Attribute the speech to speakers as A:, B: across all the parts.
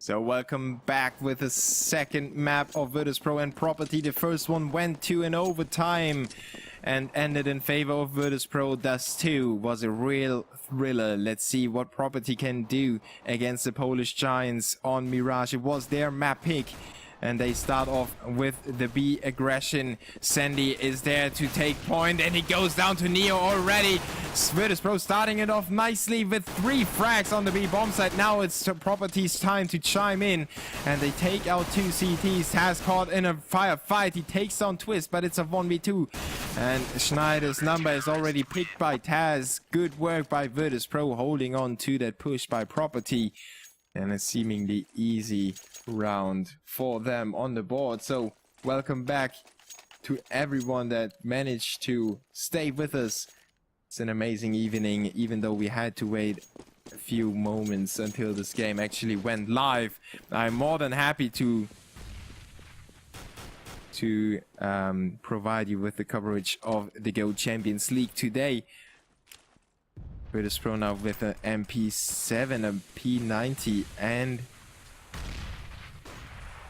A: So welcome back with the second map of Virtus.Pro and Property. The first one went to an overtime and ended in favor of Virtus.Pro. Thus too was a real thriller. Let's see what Property can do against the Polish Giants on Mirage. It was their map pick. And they start off with the B aggression. Sandy is there to take point, and he goes down to Neo already. Virtus.Pro starting it off nicely with 3 frags on the B bomb site. Now it's Property's time to chime in, and they take out 2 CTs. Taz caught in a firefight. He takes down Twist, but it's a 1v2. And Schneider's number is already picked by Taz. Good work by Virtus.Pro holding on to that push by Property. And a seemingly easy round for them on the board. So welcome back to everyone that managed to stay with us. It's an amazing evening, even though we had to wait a few moments until this game actually went live. I'm more than happy to provide you with the coverage of the Go Champions League today. Virtus.Pro now with an MP7, a P90,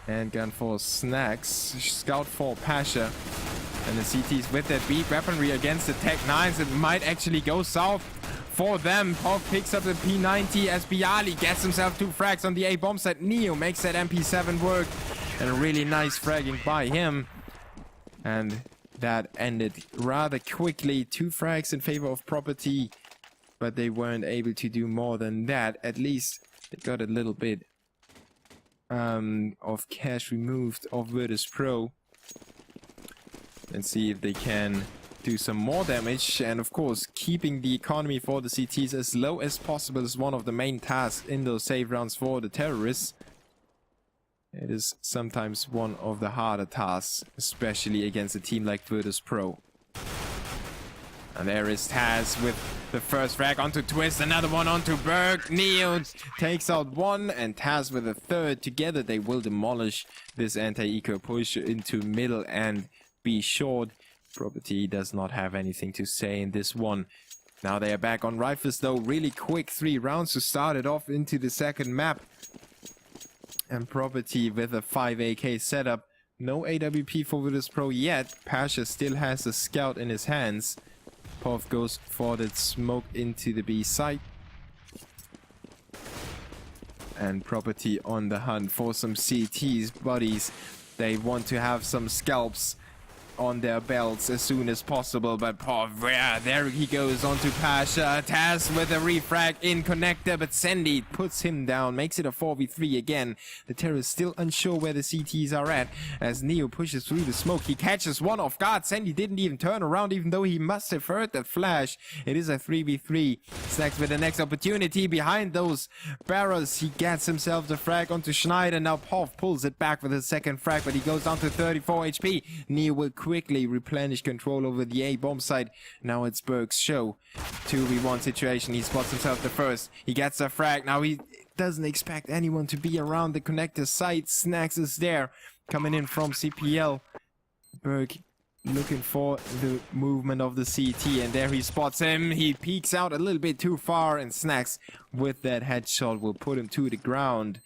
A: and gun for Snacks, Scout for Pasha, and the CTs with their beat weaponry against the Tech 9s. It might actually go south for them. Pov picks up the P90 as Bialy gets himself 2 frags on the A bomb site. Neo makes that MP7 work, and a really nice fragging by him. And that ended rather quickly. 2 frags in favor of Property, but they weren't able to do more than that. At least they got a little bit of cash removed of Virtus.Pro. Let's see if they can do some more damage. And of course, keeping the economy for the CTs as low as possible is one of the main tasks in those save rounds for the terrorists. It is sometimes one of the harder tasks, especially against a team like Virtus.Pro. And there is Taz with the first frag onto Twist, another one onto Berg. Neo takes out 1, and Taz with a 3rd. Together they will demolish this anti-eco push into middle and be short. Property does not have anything to say in this one. Now they are back on rifles though. Really quick 3 rounds to start it off into the second map. And Property with a 5 AK setup. No AWP for Virtus.Pro yet. Pasha still has a scout in his hands. Pov goes for the smoke into the B site. And Property on the hunt for some CTs, buddies. They want to have some scalps on their belts as soon as possible, but Pov, yeah, there he goes onto Pasha. Taz with a refrag in connector, but Sandy puts him down, makes it a 4v3 again. The terrorists still unsure where the CTs are at as Neo pushes through the smoke. He catches 1 off guard. Sandy didn't even turn around, even though he must have heard that flash. It is a 3v3. Snacks with the next opportunity behind those barrels. He gets himself the frag onto Schneider. Now Pov pulls it back with his second frag, but he goes down to 34 HP. Neo will quickly replenish control over the A bomb site. Now it's Berg's show. 2v1 situation. He spots himself the first. He gets a frag. Now he doesn't expect anyone to be around the connector site. Snacks is there, coming in from CPL. Berg looking for the movement of the CT, and there he spots him. He peeks out a little bit too far, and Snacks with that headshot will put him to the ground.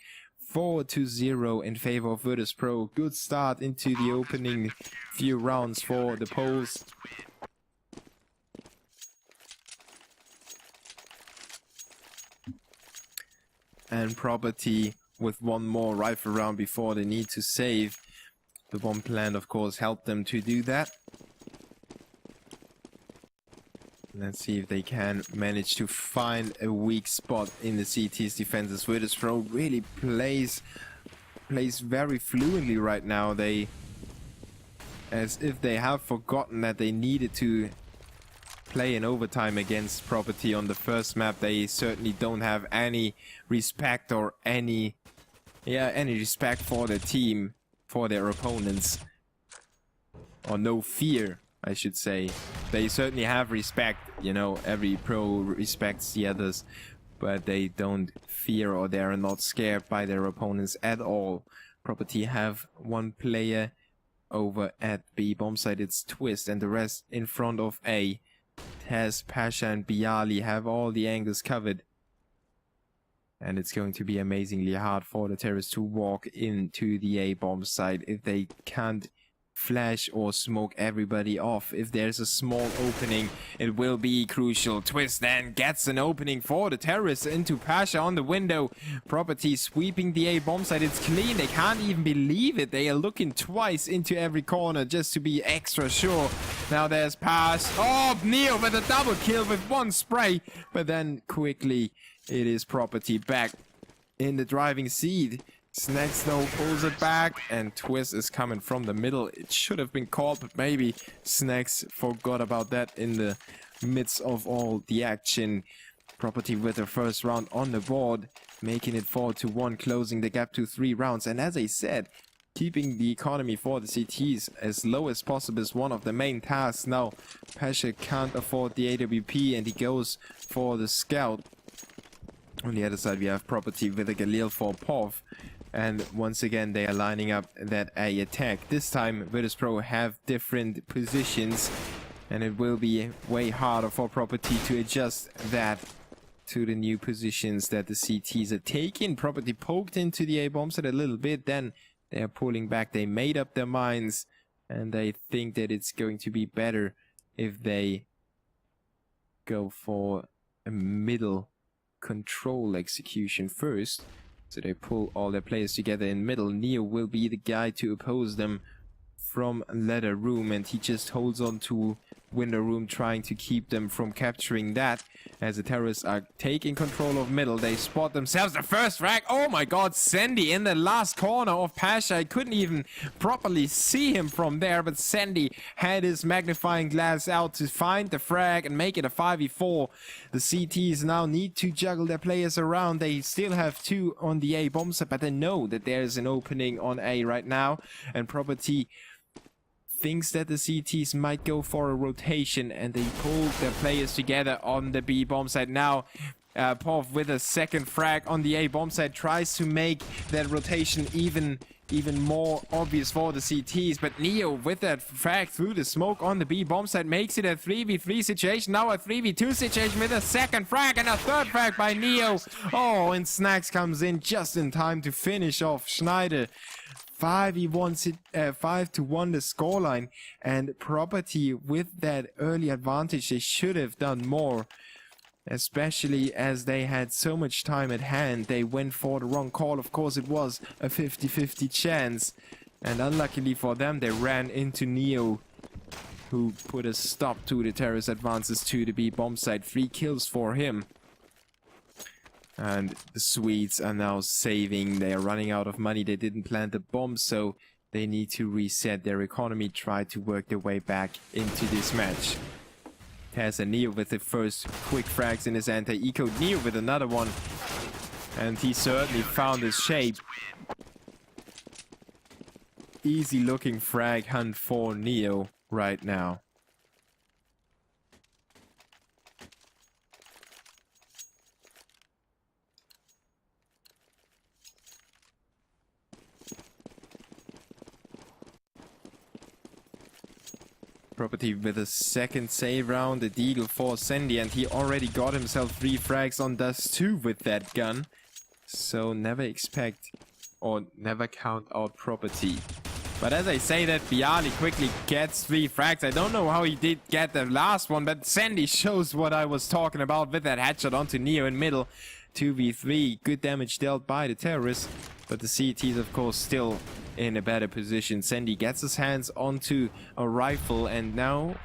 A: 4-0 in favor of Virtus.Pro. Good start into the opening few rounds for the Poles. And Property with 1 more rifle round before they need to save. The bomb plant, of course, helped them to do that. Let's see if they can manage to find a weak spot in the CT's defenses. Virtus.Pro really plays very fluently right now. They, as if they have forgotten that they needed to play in overtime against Property on the first map. They certainly don't have any respect or any respect for their team, for their opponents, or no fear, I should say. They certainly have respect, you know, every pro respects the others, but they don't fear or they are not scared by their opponents at all. Property have 1 player over at B bomb site. It's Twist, and the rest in front of A. Taz, Pasha and Bialy have all the angles covered. And it's going to be amazingly hard for the terrorists to walk into the A-bomb site if they can't flash or smoke everybody off. If there's a small opening, it will be crucial. Twist then gets an opening for the terrorists into Pasha on the window. Property sweeping the A-bomb site. It's clean. They can't even believe it. They are looking twice into every corner just to be extra sure. Now there's pass. Oh, Neo with a double kill with one spray. But then quickly it is Property back in the driving seat. Snacks though pulls it back, and Twist is coming from the middle. It should have been called, but maybe Snacks forgot about that in the midst of all the action. Property with the first round on the board, making it 4-1, closing the gap to 3 rounds. And as I said, keeping the economy for the CTs as low as possible is one of the main tasks. Now, Pasha can't afford the AWP and he goes for the scout. On the other side, we have Property with a Galil for POV. And once again, they are lining up that A attack. This time, Virtus.Pro have different positions. And it will be way harder for Property to adjust that to the new positions that the CTs are taking. Property poked into the A-bomb set a little bit. Then they are pulling back. They made up their minds. And they think that it's going to be better if they go for a middle control execution first. So they pull all their players together in middle. Neo will be the guy to oppose them from ladder room, and he just holds on to window room, trying to keep them from capturing that. As the terrorists are taking control of middle, they spot themselves the first frag. Oh my god, Sandy in the last corner of Pasha. I couldn't even properly see him from there, but Sandy had his magnifying glass out to find the frag and make it a 5v4. The CTs now need to juggle their players around. They still have 2 on the A bomb set, but they know that there's an opening on A right now, and Property thinks that the CTs might go for a rotation, and they pull their players together on the B bomb site. Now POV with a second frag on the A bomb site tries to make that rotation even more obvious for the CTs, but Neo with that frag through the smoke on the B bomb site makes it a 3v3 situation. Now a 3v2 situation with a second frag and a third frag by Neo. Oh, and Snacks comes in just in time to finish off Schneider. 5-1 the scoreline, and Property with that early advantage. They should have done more, especially as they had so much time at hand. They went for the wrong call. Of course, it was a 50-50 chance, and unluckily for them, they ran into Neo, who put a stop to the terrorist advances to the B bomb site. 3 kills for him. And the Swedes are now saving. They are running out of money. They didn't plant the bomb, so they need to reset their economy, try to work their way back into this match. Has a Neo with the first quick frags in his anti-eco. Neo with another one. And he certainly found his shape. Easy looking frag hunt for Neo right now. Property with a second save round, the Deagle for Sandy, and he already got himself 3 frags on Dust 2 with that gun. So never expect or never count out Property. But as I say that, Bialy quickly gets 3 frags. I don't know how he did get the last one, but Sandy shows what I was talking about with that headshot onto Neo in middle. 2v3, good damage dealt by the terrorists, but the CTs of course still in a better position. Sandy gets his hands onto a rifle, and now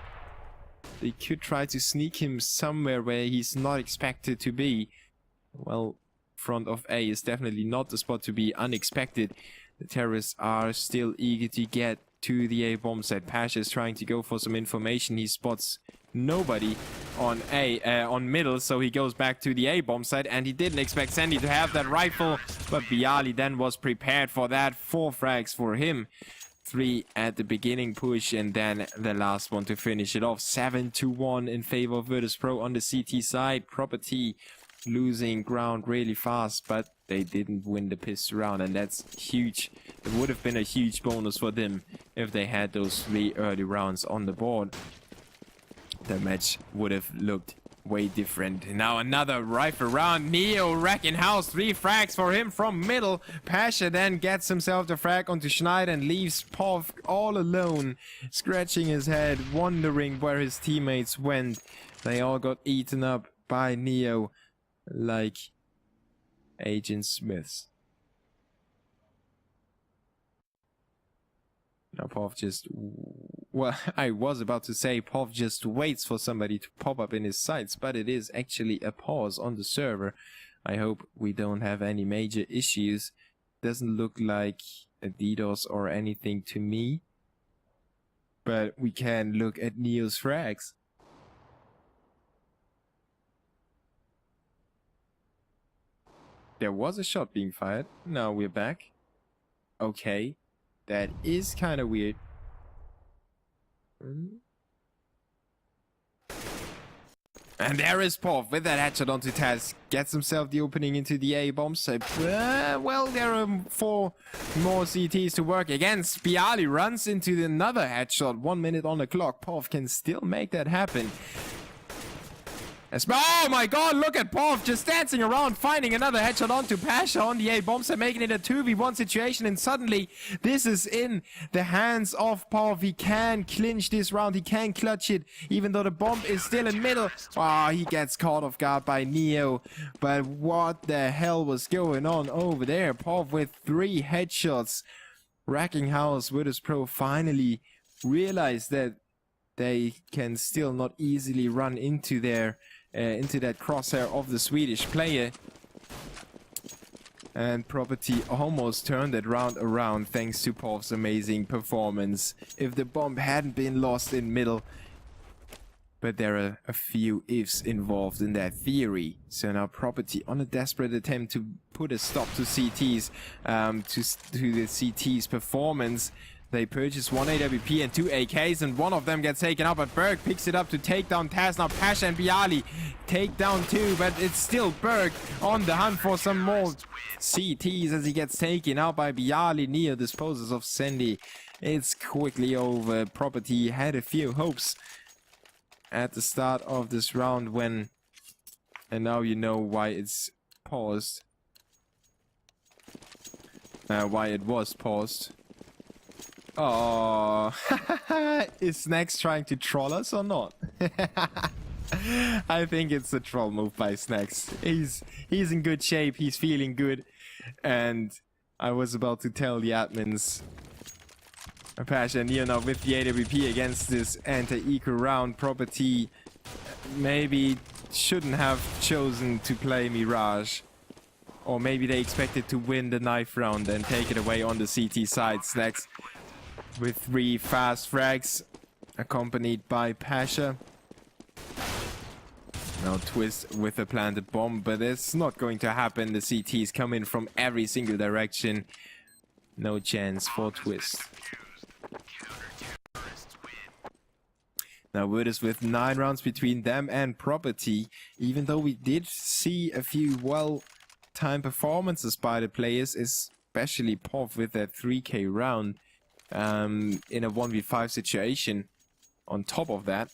A: they could try to sneak him somewhere where he's not expected to be. Well, front of A is definitely not the spot to be unexpected. The terrorists are still eager to get to the A bomb site. Pasha is trying to go for some information. He spots nobody on on middle, so he goes back to the A bomb site, and he didn't expect Sandy to have that rifle, but Bialy then was prepared for that. 4 frags for him, 3 at the beginning push, and then the last one to finish it off. 7-1 in favor of Virtus.Pro on the CT side. Property losing ground really fast, but they didn't win the pistol round, and that's huge. It would have been a huge bonus for them if they had those 3 early rounds on the board. The match would have looked way different. Now another rifle round. Neo wrecking house. 3 frags for him from middle. Pasha then gets himself the frag onto Schneider and leaves Pov all alone, scratching his head, wondering where his teammates went. They all got eaten up by Neo like Agent Smiths. Now Pov just... Well, I was about to say Pov just waits for somebody to pop up in his sights, but it is actually a pause on the server. I hope we don't have any major issues. Doesn't look like a DDoS or anything to me. But we can look at Neo's frags. There was a shot being fired. Now we're back. Okay. That is kind of weird. And there is Pov with that headshot onto Taz. Gets himself the opening into the A-bomb. So, well, there are 4 more CTs to work against. Bialy runs into another headshot. 1 minute on the clock. Pov can still make that happen. Oh my god, look at Pov just dancing around, finding another headshot onto Pasha on the A-bombs and making it a 2v1 situation, and suddenly this is in the hands of Pov. He can clinch this round, he can clutch it, even though the bomb is still in middle. Oh, he gets caught off guard by Neo, but what the hell was going on over there? Pov with 3 headshots. Racking House, Virtus.Pro finally realized that they can still not easily run into their into that crosshair of the Swedish player. And Property almost turned that round around thanks to Pov's amazing performance. If the bomb hadn't been lost in middle. But there are a few ifs involved in that theory. So now Property on a desperate attempt to put a stop to CT's to the CT's performance. They purchase 1 AWP and 2 AKs, and one of them gets taken out, but Berg picks it up to take down Taz. Now Pasha and Bialy take down 2, but it's still Berg on the hunt for some more CTs as he gets taken out by Bialy. Neo disposes of Sandy. It's quickly over. Property had a few hopes at the start of this round when... And now you know why it's paused. Why it was paused. Oh, is Snacks trying to troll us or not? I think it's a troll move by Snacks. He's in good shape, he's feeling good. And I was about to tell the admins, Pasha and Neo now with the AWP against this anti-eco round. Property maybe shouldn't have chosen to play Mirage. Or maybe they expected to win the knife round and take it away on the CT side. Snacks with 3 fast frags, accompanied by Pasha. Now Twist with a planted bomb, but it's not going to happen. The CTs come in from every single direction. No chance for Twist. Now Virtus with 9 rounds between them and Property. Even though we did see a few well-timed performances by the players, especially Pov with that 3k round. In a 1v5 situation. On top of that,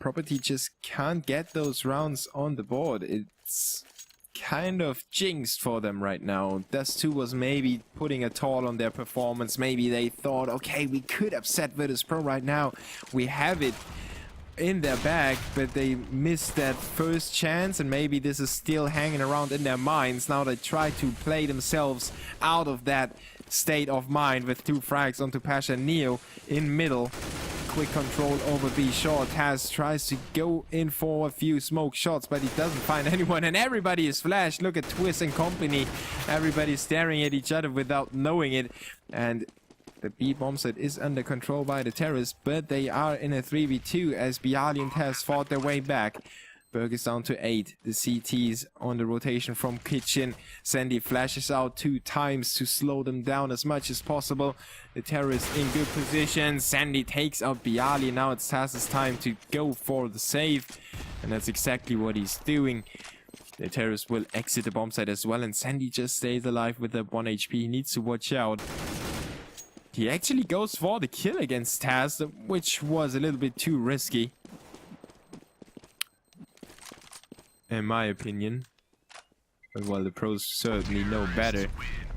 A: Property just can't get those rounds on the board. It's kind of jinxed for them right now. Dust2 was maybe putting a toll on their performance. Maybe they thought, okay, we could upset Virtus.Pro right now. We have it in their bag, but they missed that first chance, and maybe this is still hanging around in their minds. Now they try to play themselves out of that state of mind with 2 frags onto Pasha and Neo in middle. Quick control over B short. Taz tries to go in for a few smoke shots, but he doesn't find anyone, and everybody is flashed. Look at Twist and company. Everybody's staring at each other without knowing it, and the B bomb set is under control by the terrorists, but they are in a 3v2 as Bialy and Taz fought their way back. Berg is down to 8. The CTs on the rotation from kitchen. Sandy flashes out 2 times to slow them down as much as possible. The terrorists in good position. Sandy takes out Bialy. Now it's Taz's time to go for the save. And that's exactly what he's doing. The terrorist will exit the bomb site as well. And Sandy just stays alive with a 1 HP. He needs to watch out. He actually goes for the kill against Taz, which was a little bit too risky. in my opinion. But well, the pros certainly know better.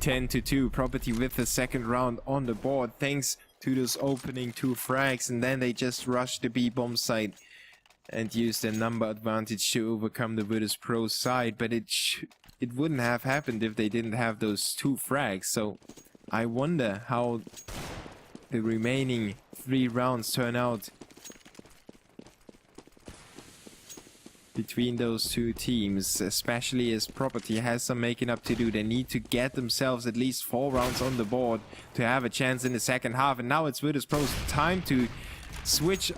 A: 10-2, Property with the second round on the board, thanks to those opening 2 frags, and then they just rushed the B bomb site and used their number advantage to overcome the Virtus.Pro side. But it wouldn't have happened if they didn't have those 2 frags. So I wonder how the remaining 3 rounds turn out between those 2 teams, especially as Property has some making up to do. They need to get themselves at least 4 rounds on the board to have a chance in the second half. And now it's Virtus.Pro's time to switch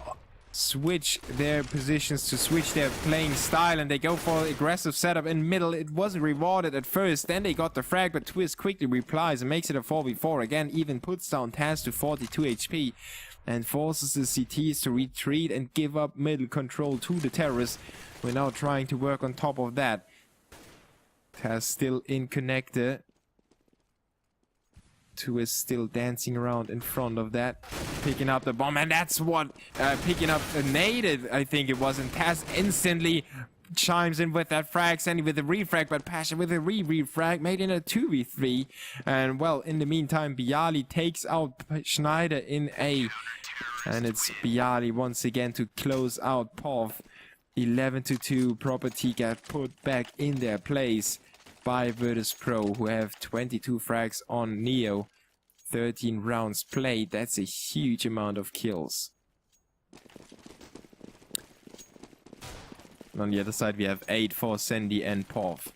A: their positions, to switch their playing style, and they go for aggressive setup in middle. It wasn't rewarded at first, then they got the frag, but Twist quickly replies and makes it a 4v4 again, even puts down Taz to 42 HP and forces the CTs to retreat and give up middle control to the terrorists. We're now trying to work on top of that. Taz still in connector. Twist still dancing around in front of that, picking up the bomb, and that's what picking up a nade, I think it was, and Taz instantly chimes in with that frag, sending with a refrag, but Pasha with a refrag made in a 2v3. And well, in the meantime, Bialy takes out Schneider in A, and it's Bialy once again to close out POV. 11-2, Property get put back in their place by Virtus.Pro, who have 22 frags on Neo. 13 rounds played. That's a huge amount of kills. And on the other side, we have 8 for Sandy and POV.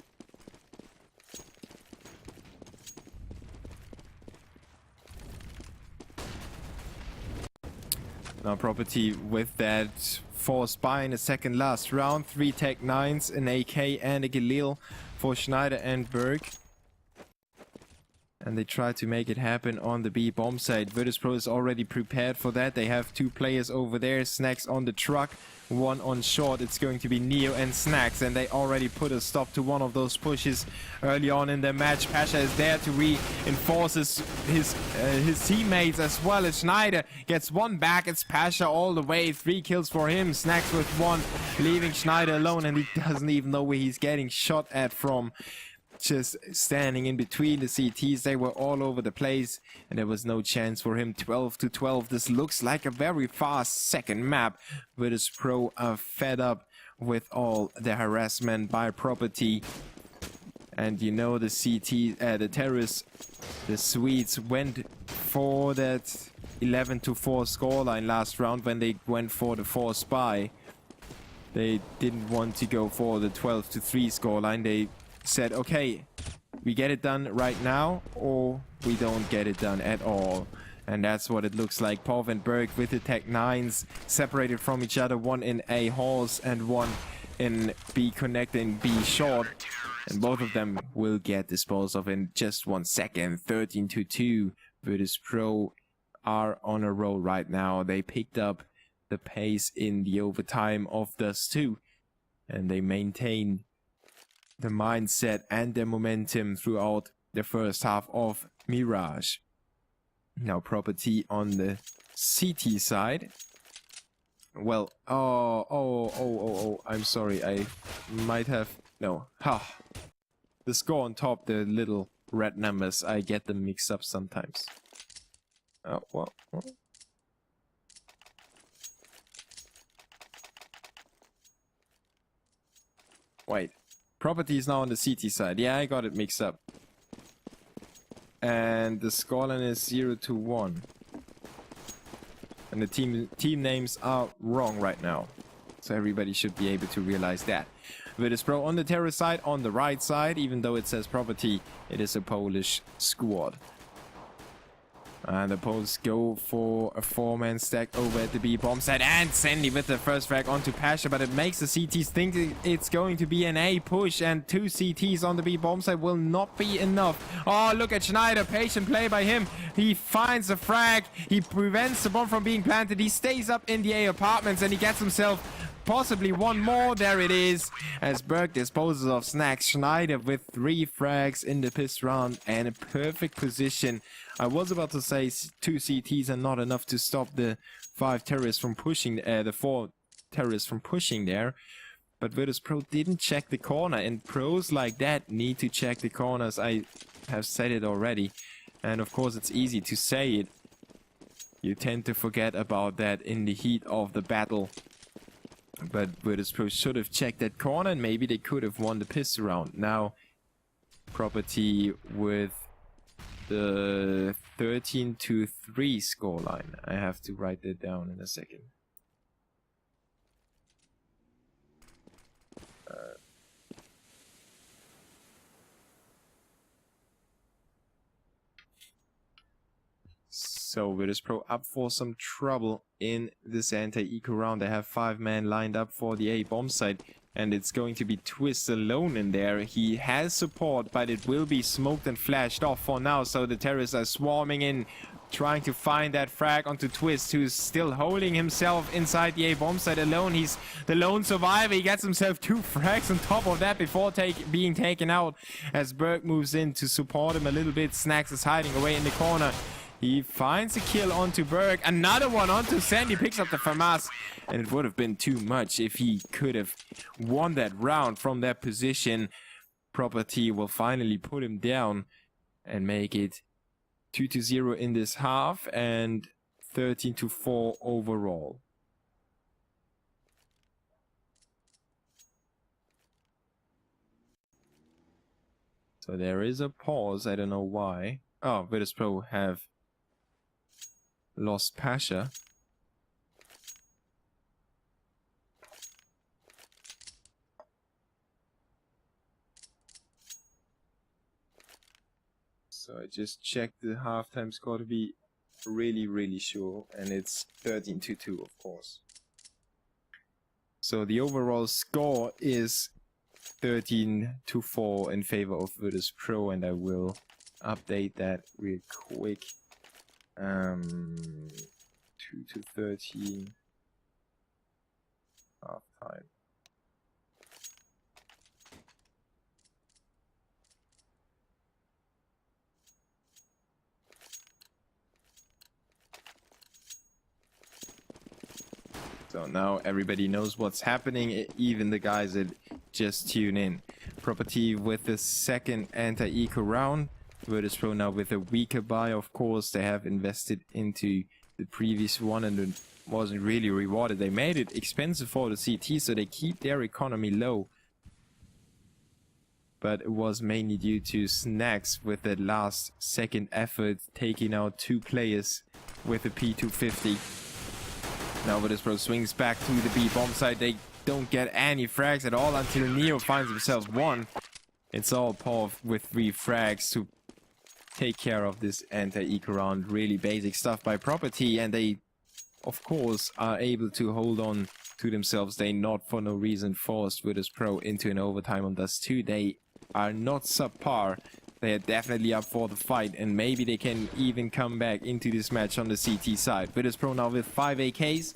A: Now Property with that force buy in the second last round. 3 Tech 9s, an AK and a Galil for Schneider and Berg. And they try to make it happen on the B bomb side. Virtus.Pro is already prepared for that. They have 2 players over there. Snacks on the truck, 1 on short. It's going to be Neo and Snacks, and they already put a stop to one of those pushes early on in the match. Pasha is there to reinforce his teammates, as well as Schneider gets 1 back. It's Pasha all the way. 3 kills for him. Snacks with 1, leaving Schneider alone, and he doesn't even know where he's getting shot at from. Just standing in between the CTs. They were all over the place, and there was no chance for him. 12-12. This looks like a very fast second map. Virtus.Pro are fed up with all the harassment by Property. And you know, the the terrorists, the Swedes, went for that 11-4 scoreline last round when they went for the 4 spy. They didn't want to go for the 12-3 scoreline. They said, okay, we get it done right now, or we don't get it done at all. And that's what it looks like. POV and Berg with the Tech 9s separated from each other, 1 in A halls and 1 in B connect and B short. And both of them will get disposed of in just 1 second. 13-2. Virtus.Pro are on a roll right now. They picked up the pace in the overtime of Dust 2, and they maintain the mindset and the momentum throughout the first half of Mirage. Now Property on the CT side. Well, I'm sorry, I might have, no, the score on top, the little red numbers, I get them mixed up sometimes. Oh, well. Wait. Property is now on the CT side. Yeah, I got it mixed up. And the scoreline is 0-1. And the team names are wrong right now. So everybody should be able to realize that. Virtus.Pro on the terrorist side, on the right side, even though it says Property, it is a Polish squad. And the Poles go for a 4-man stack over at the B bomb side, and Sandy with the first frag onto Pasha, but it makes the CTs think it's going to be an A push, and 2 CTs on the B bomb side will not be enough. Oh, look at Schneider, patient play by him. He finds a frag, he prevents the bomb from being planted, he stays up in the A apartments, and he gets himself possibly 1 more. There it is, as Berg disposes of Snacks. Schneider with 3 frags in the piss round and a perfect position. I was about to say 2 CTs are not enough to stop the 5 terrorists from pushing, the 4 terrorists from pushing there, But Virtus.Pro didn't check the corner, and pros like that need to check the corners. I have said it already. And of course it's easy to say it. You tend to forget about that in the heat of the battle. But Virtus.Pro should have checked that corner, and maybe they could have won the pistol round. Now, Property with the 13-3 scoreline. I have to write that down in a second. So Virtus.Pro up for some trouble in this anti-eco round. They have 5 men lined up for the A bomb site, and it's going to be Twist alone in there. He has support, but it will be smoked and flashed off for now. So the terrorists are swarming in, trying to find that frag onto Twist, who's still holding himself inside the A bomb site alone. He's the lone survivor. He gets himself 2 frags on top of that before being taken out, as Berg moves in to support him a little bit. Snacks is hiding away in the corner. He finds a kill onto Berg, another one onto Sandy, picks up the FAMAS, and it would have been too much if he could have won that round from that position. Property will finally put him down and make it 2-0 in this half and 13-4 overall. So there is a pause, I don't know why. Oh, Virtus.Pro have lost Pasha. So I just checked the halftime score to be really sure, and it's 13-2, of course. So the overall score is 13-4 in favor of Virtus.Pro, and I will update that real quick. 2-13 half time. So now everybody knows what's happening, even the guys that just tune in. Property with the second anti-eco round. Virtus.Pro now with a weaker buy, of course. They have invested into the previous one and it wasn't really rewarded. They made it expensive for the CT, so they keep their economy low. But it was mainly due to Snacks with that last second effort, taking out 2 players with a P250. Now Virtus.Pro swings back to the B bomb site. They don't get any frags at all until Neo finds himself 1. It's all Paul with 3 frags to take care of this anti-eco round. Really basic stuff by Property, and they of course are able to hold on to themselves. They not for no reason forced Virtus.Pro into an overtime on Dust 2. They are not subpar. They are definitely up for the fight, and maybe they can even come back into this match on the CT side. Virtus.Pro now with 5 AKs.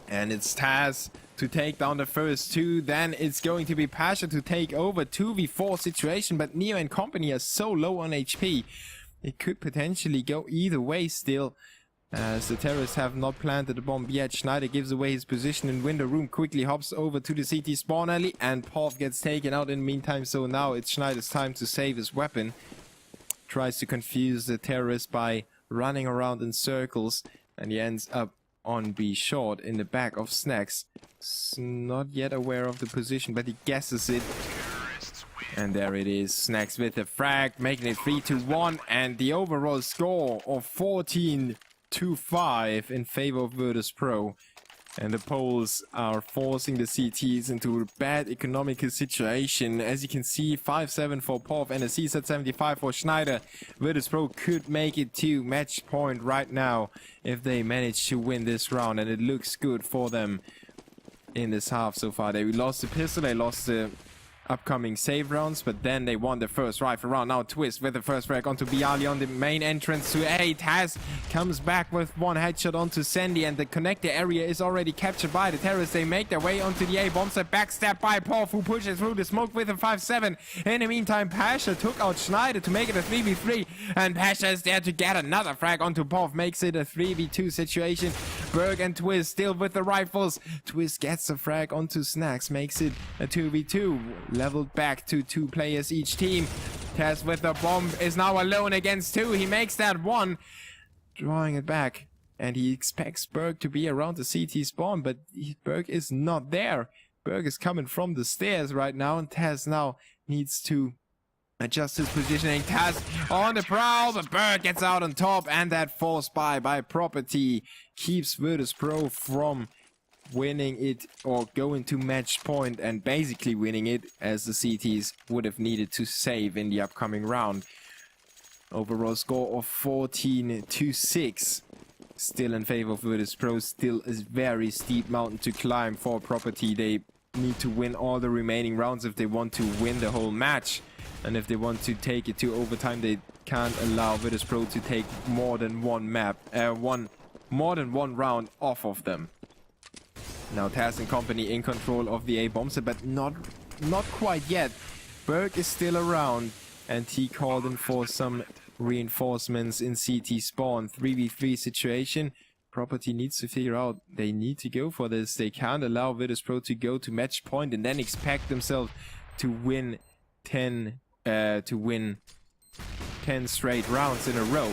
A: And it's Taz to take down the first 2. Then it's going to be Pasha to take over. 2v4 situation, but Neo and company are so low on HP. It could potentially go either way still, as the terrorists have not planted the bomb yet. Schneider gives away his position in window room, quickly hops over to the CT spawn alley, and Pov gets taken out in the meantime. So now it's Schneider's time to save his weapon. Tries to confuse the terrorists by running around in circles, and he ends up on B short in the back of Snacks. Not yet aware of the position, but he guesses it. And there it is, Snacks with a frag, making it 3-1, and the overall score of 14-5 in favor of Virtus.Pro. And the Poles are forcing the CTs into a bad economical situation. As you can see, 5-7 for Pov and a CSAT 75 for Schneider. Virtus.Pro could make it to match point right now if they manage to win this round, and it looks good for them in this half so far. They lost the pistol, they lost the upcoming save rounds, but then they won the first rifle round. Now Twist with the first frag onto Bialy on the main entrance to A. Taz comes back with 1 headshot onto Sandy, and the connector area is already captured by the terrorists. They make their way onto the A bomb set, backstab by Pov, who pushes through the smoke with a 5-7. In the meantime, Pasha took out Schneider to make it a 3v3, and Pasha is there to get another frag onto Pov, makes it a 3v2 situation. Berg and Twist still with the rifles. Twist gets a frag onto Snacks, makes it a 2v2. Leveled back to 2 players each team. Taz with the bomb is now alone against 2. He makes that one, drawing it back. And he expects Berg to be around the CT spawn, but Berg is not there. Berg is coming from the stairs right now, and Taz now needs to adjust his positioning. Taz on the prowl, but Berg gets out on top, and that force buy by Property keeps Virtus.Pro from winning it or going to match point and basically winning it, as the CTs would have needed to save in the upcoming round. Overall score of 14-6. Still in favor of Virtus.Pro. Still a very steep mountain to climb for Property. They need to win all the remaining rounds if they want to win the whole match. And if they want to take it to overtime, they can't allow Virtus.Pro to take more than one round off of them. Now Taz and company in control of the A bombs, but not quite yet. Berg is still around, and he called in for some reinforcements in CT spawn. 3v3 situation. Property needs to figure out they need to go for this. They can't allow Virtus.Pro to go to match point and then expect themselves to win 10 straight rounds in a row.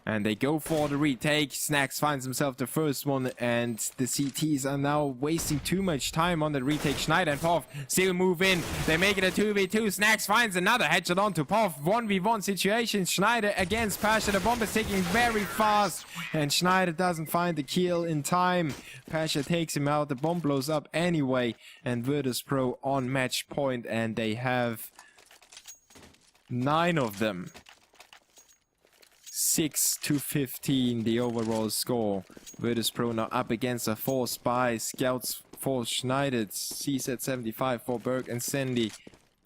A: And they go for the retake. Snacks finds himself the first one, and the CTs are now wasting too much time on the retake. Schneider and Poff still move in. They make it a 2v2. Snacks finds another headshot onto Poff. 1v1 situation. Schneider against Pasha. The bomb is ticking very fast, and Schneider doesn't find the kill in time. Pasha takes him out. The bomb blows up anyway, and Virtus.Pro on match point, and they have 9 of them. 6-15 the overall score. Virtus.Pro now up against a force by Scouts for Schneider, CZ 75 for Berg and Sandy,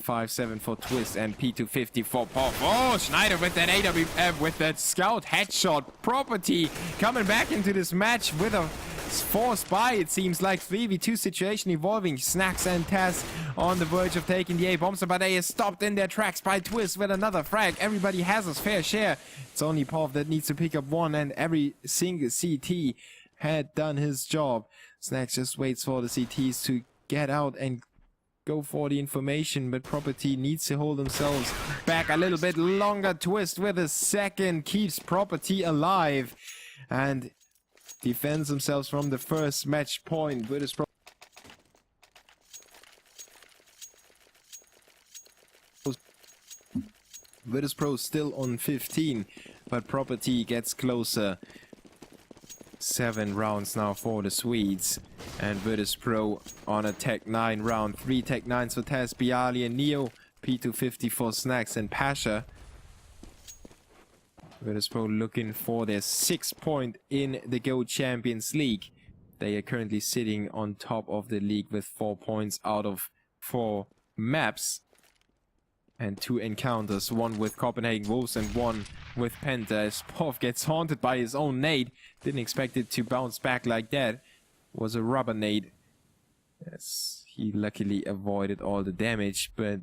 A: 5-7 for Twist, and P250 for Pop. Oh, Schneider with that AWF, with that Scout headshot. Property coming back into this match with a force by. It seems like 3v2 situation evolving. Snacks and Taz on the verge of taking the A bombs, but they are stopped in their tracks by Twist with another frag. Everybody has his fair share. It's only Pov that needs to pick up one, and every single CT had done his job. Snacks just waits for the CTs to get out and go for the information, but Property needs to hold themselves back a little bit longer. Twist with a second keeps Property alive and defends themselves from the first match point. Virtus.Pro still on 15, but Property gets closer. 7 rounds now for the Swedes, and Virtus.Pro on a Tech 9 round. 3 Tech 9s for Taz, Bialy and Neo, P250 for Snacks and Pasha. Virtus.Pro looking for their 6th point in the Go Champions League. They are currently sitting on top of the league with 4 points out of 4 maps. And 2 encounters, one with Copenhagen Wolves and one with Penta, as Pov gets haunted by his own nade. Didn't expect it to bounce back like that. Was a rubber nade. Yes, he luckily avoided all the damage, but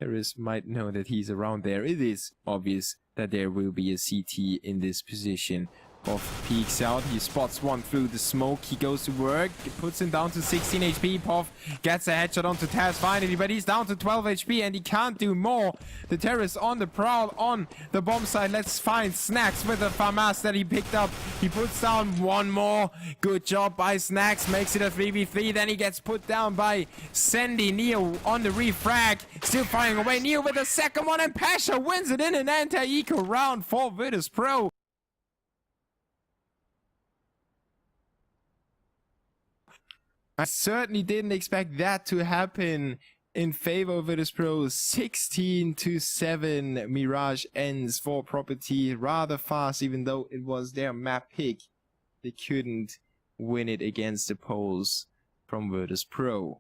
A: Harris might know that he's around there. It is obvious that there will be a CT in this position. Pov peeks out, he spots one through the smoke, he goes to work, puts him down to 16 HP, Pov gets a headshot onto Taz finally, but he's down to 12 HP and he can't do more. The terrorist on the prowl on the bomb side. Let's find Snacks with a FAMAS that he picked up. He puts down one more. Good job by Snacks, makes it a 3v3, then he gets put down by Sandy. Neo on the refrag, still firing away. Neo with the second one, and Pasha wins it in an anti-eco round for Virtus.Pro. I certainly didn't expect that to happen in favor of Virtus.Pro. 16-7 Mirage ends for Property rather fast, even though it was their map pick. They couldn't win it against the Poles from Virtus.Pro.